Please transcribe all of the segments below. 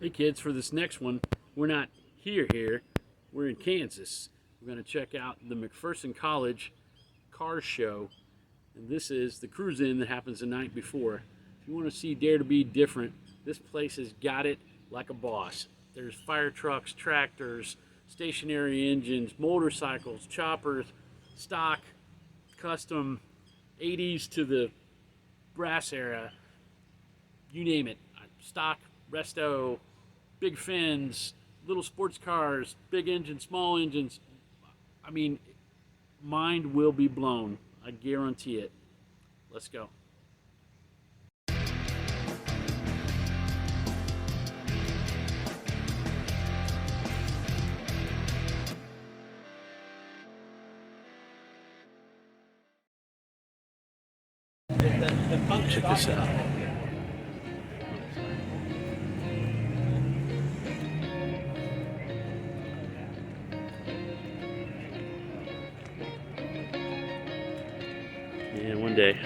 Hey kids, for this next one, we're not here, we're in Kansas. We're going to check out the McPherson College car show, and this is the cruise-in that happens the night before. If you want to see Dare to Be Different, this place has got it like a boss. There's fire trucks, tractors, stationary engines, motorcycles, choppers, stock, custom, 80s to the brass era, you name it, stock, resto, big fins, little sports cars, big engines, small engines. I mean, mind will be blown. I guarantee it. Let's go. Check this out. Yeah, one day.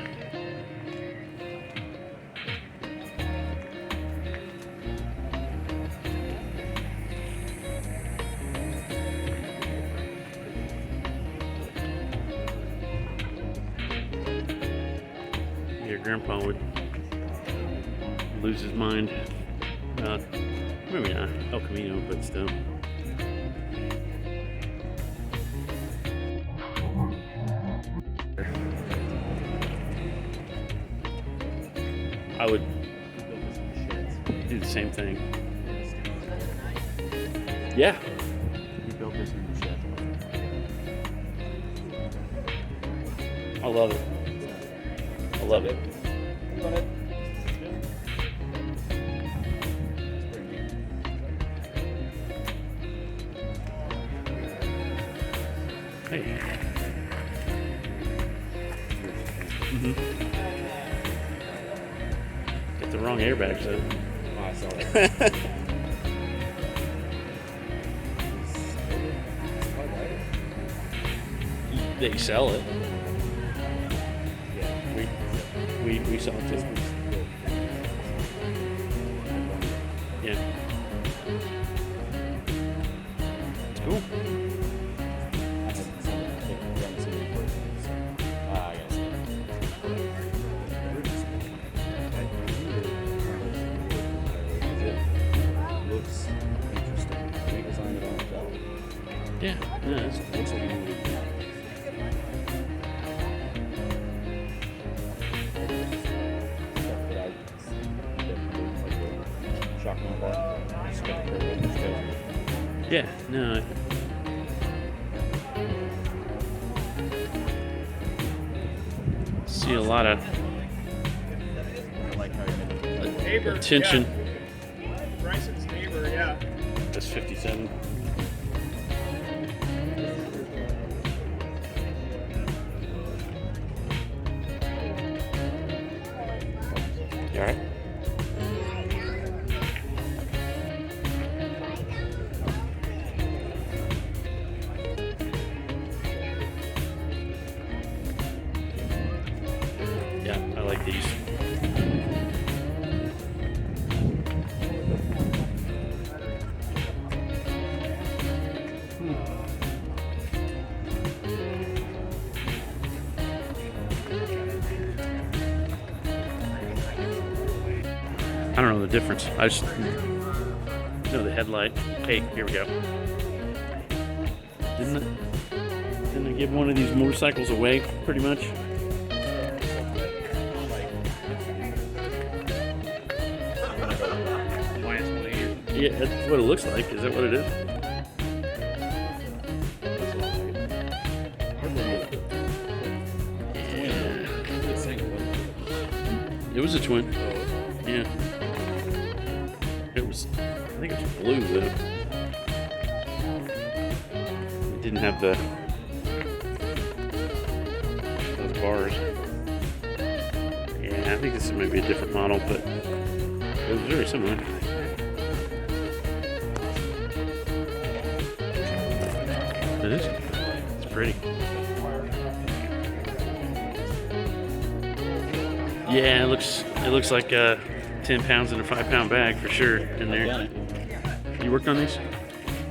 Your grandpa would lose his mind about, maybe not El Camino, but still. I would do the same thing. Yeah. You built this in the shed. I love it. I love it. Hey. Get the wrong airbags though. Oh, I saw that. They sell it. Yeah. We saw it too. Yeah. It's cool. I haven't seen it. I haven't seen it in person, so I gotta see it. It looks interesting. They designed it on the belt. Yeah. No, it's Looks like a movie. Shotgun bar. yeah. No. See a lot of Neighbor, attention. Yeah. Bryson's neighbor, yeah. That's 57. You all right? Yeah, I like these. I don't know the difference. I just know the headlight. Hey, here we go. Didn't I give one of these motorcycles away, pretty much? Yeah, that's what it looks like. Is that what it is? It was a twin. Yeah. It was, I think it was blue though. It didn't have those bars. Yeah, I think this is maybe a different model, but it was very similar. It is. It's pretty. Yeah, it looks like 10 pounds in a 5-pound bag for sure in there. You worked on these?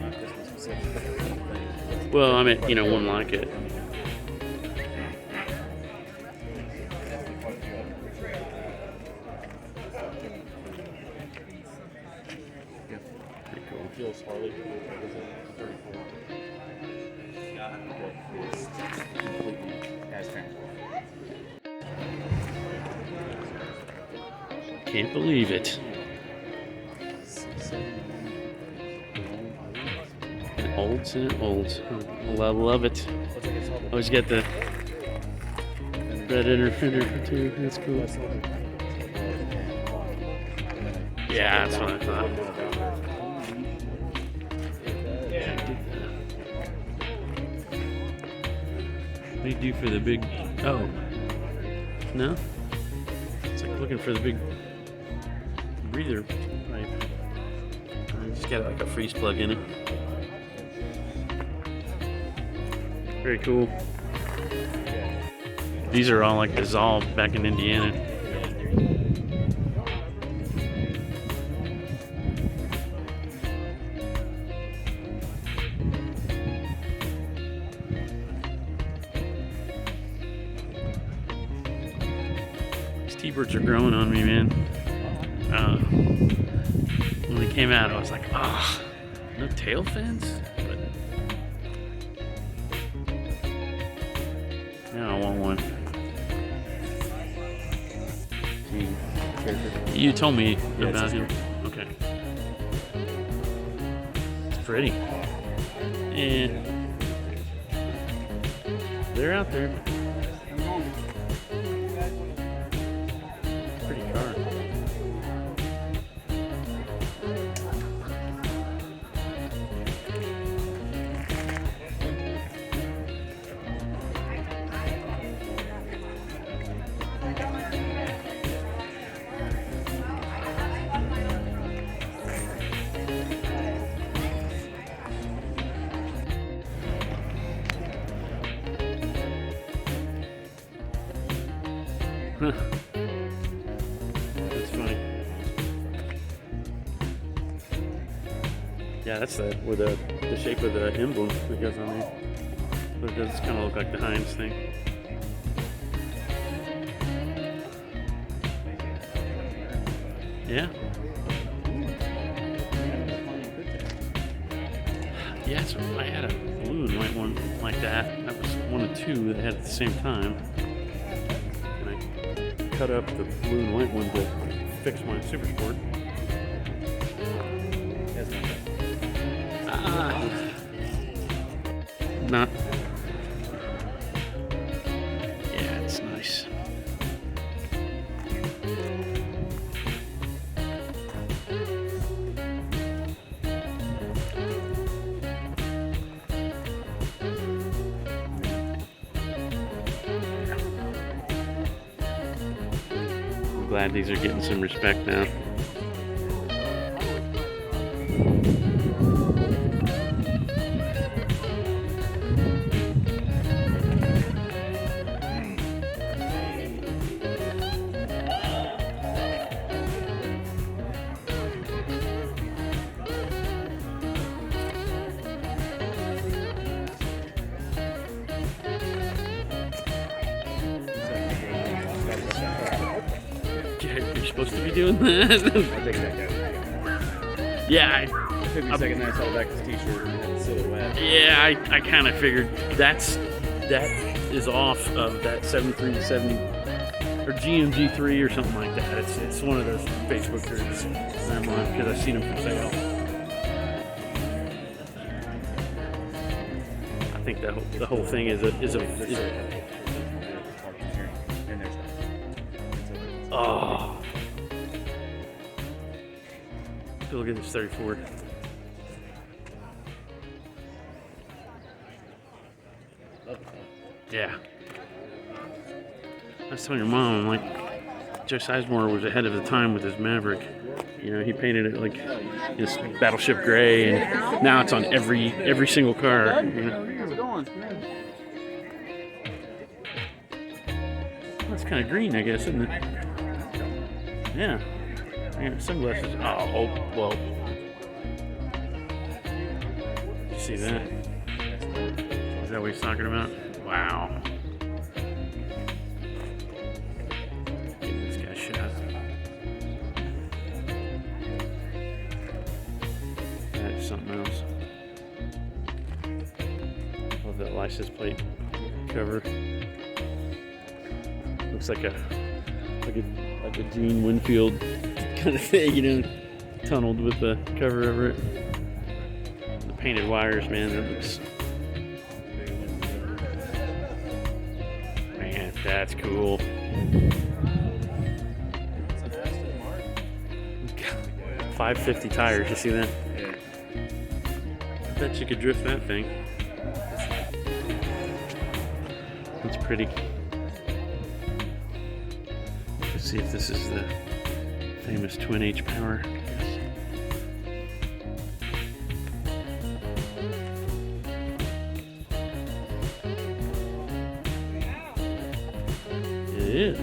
Not this one specifically. Thing. Well, I meant, you know, one like it. Pretty cool. Feels Harley. What is it? 34. It's completely as transport. Can't believe it. It olds and it olds. Love it. Looks like it's all the Always get the red inner fender too. That's cool. Yeah, that's what I thought. What do you do for the big? Oh, no. It's like looking for the big breather pipe. Just got like a freeze plug in it. Very cool. These are all like dissolved back in Indiana. These T-birds are growing on me, man. When they came out, I was like, oh, no tail fins? But now I want one. You told me about him. Okay. It's pretty. And they're out there. Pretty car. That's funny. Yeah, that's the with the shape of the emblem that goes on there. But it does kind of look like the Heinz thing. Yeah. Yeah, so I had a blue and white one like that. That was one of two that I had at the same time. Cut up the blue and white one to fix my Super Sport. Not. Yeah, it's nice. I'm glad these are getting some respect now. You're supposed to be doing that. I'll take that guy. Yeah, It took me a second, then I saw Becca's t-shirt and had silhouette. I kind of figured that is off of that 73 to 70 or GMG3 or something like that. It's one of those Facebook groups that I'm on because I've seen them for sale. I think the whole thing is oh. Look at this 34. Yeah. I was telling your mom, I'm like, Joe Sizemore was ahead of the time with his Maverick. You know, he painted it like this battleship gray, and now it's on every single car. You know? How's it going? That's kind of green, I guess, isn't it? Yeah. Yeah, sunglasses. Oh, well. See that? Is that what he's talking about? Wow. Give this guy a shot. That's something else. Love that license plate cover. Looks like a Gene Winfield kind of thing, you know, tunneled with the cover over it. The painted wires, man, that looks. Man, that's cool. It's an Aston Martin. 550 tires, you see that? Yeah. I bet you could drift that thing. That's pretty. Let's see if this is the famous twin H power. It is.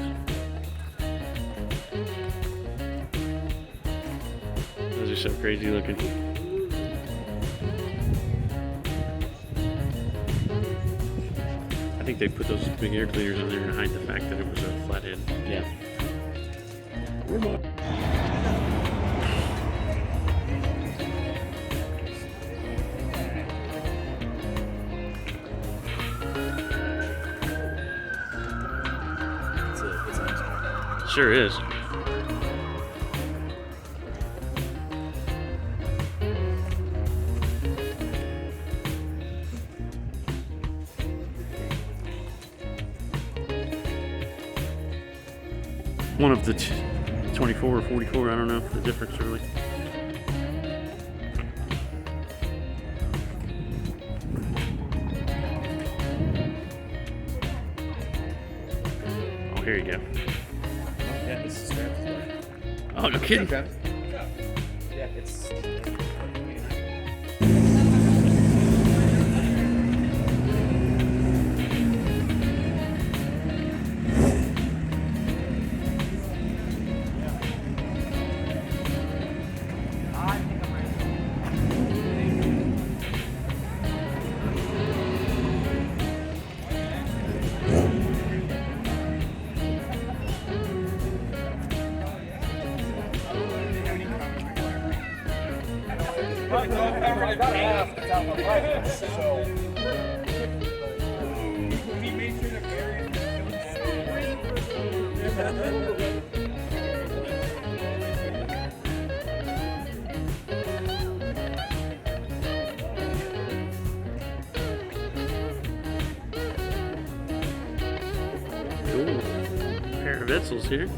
Those are so crazy looking. I think they put those big air cleaners on there to hide the fact that it was a flathead. Yeah. It's a nice car. Sure is. One of the 24 or 44, I don't know the difference really. Oh, here you go. Yeah, this is strapped. Oh, no kidding. Yeah, it's. Cool. Pair of Edsels here.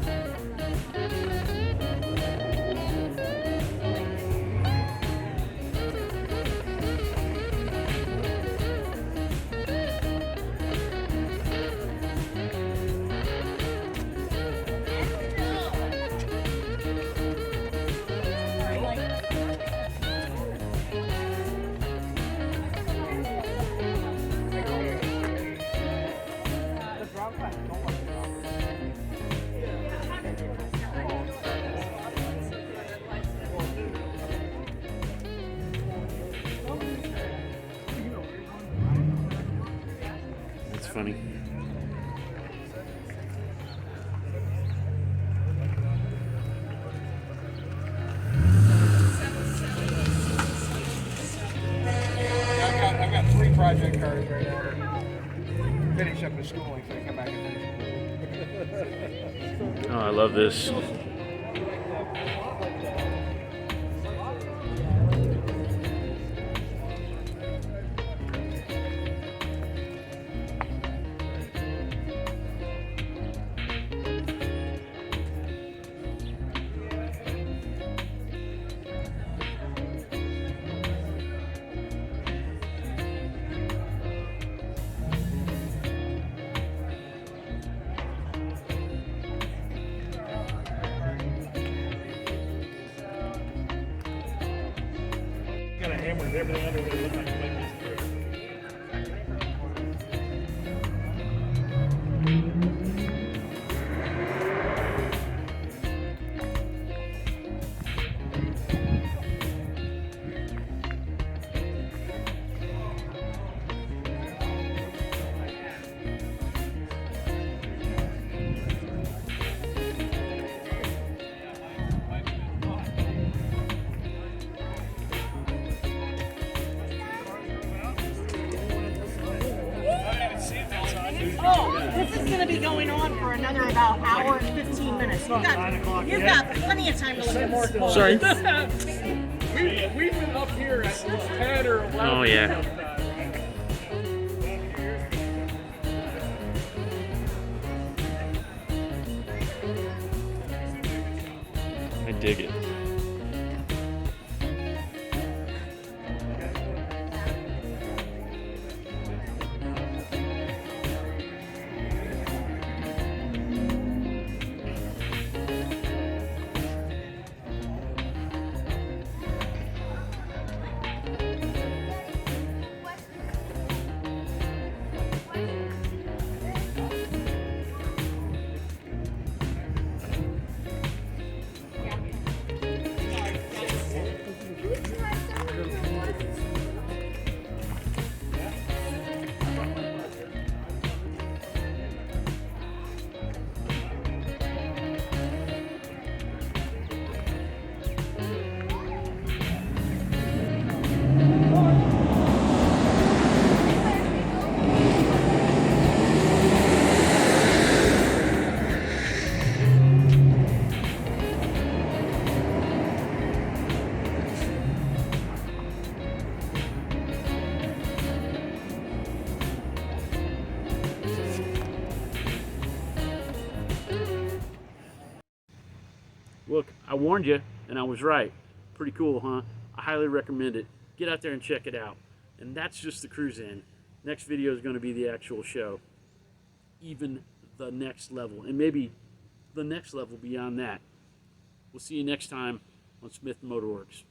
That's funny. I've got 3 project cars right now to finish up the schooling so I come back and finish. Oh, I love this. Got a hammer and everything under there. Look like this. going to be going on for another about hour and 15 minutes. You've got plenty of time to look at more clothes. Sorry. We've been up here at 10 or 11. Oh, yeah. I dig it. Look, I warned you, and I was right. Pretty cool, huh? I highly recommend it. Get out there and check it out. And that's just the cruise in. Next video is going to be the actual show. Even the next level, and maybe the next level beyond that. We'll see you next time on Smith Motorworks.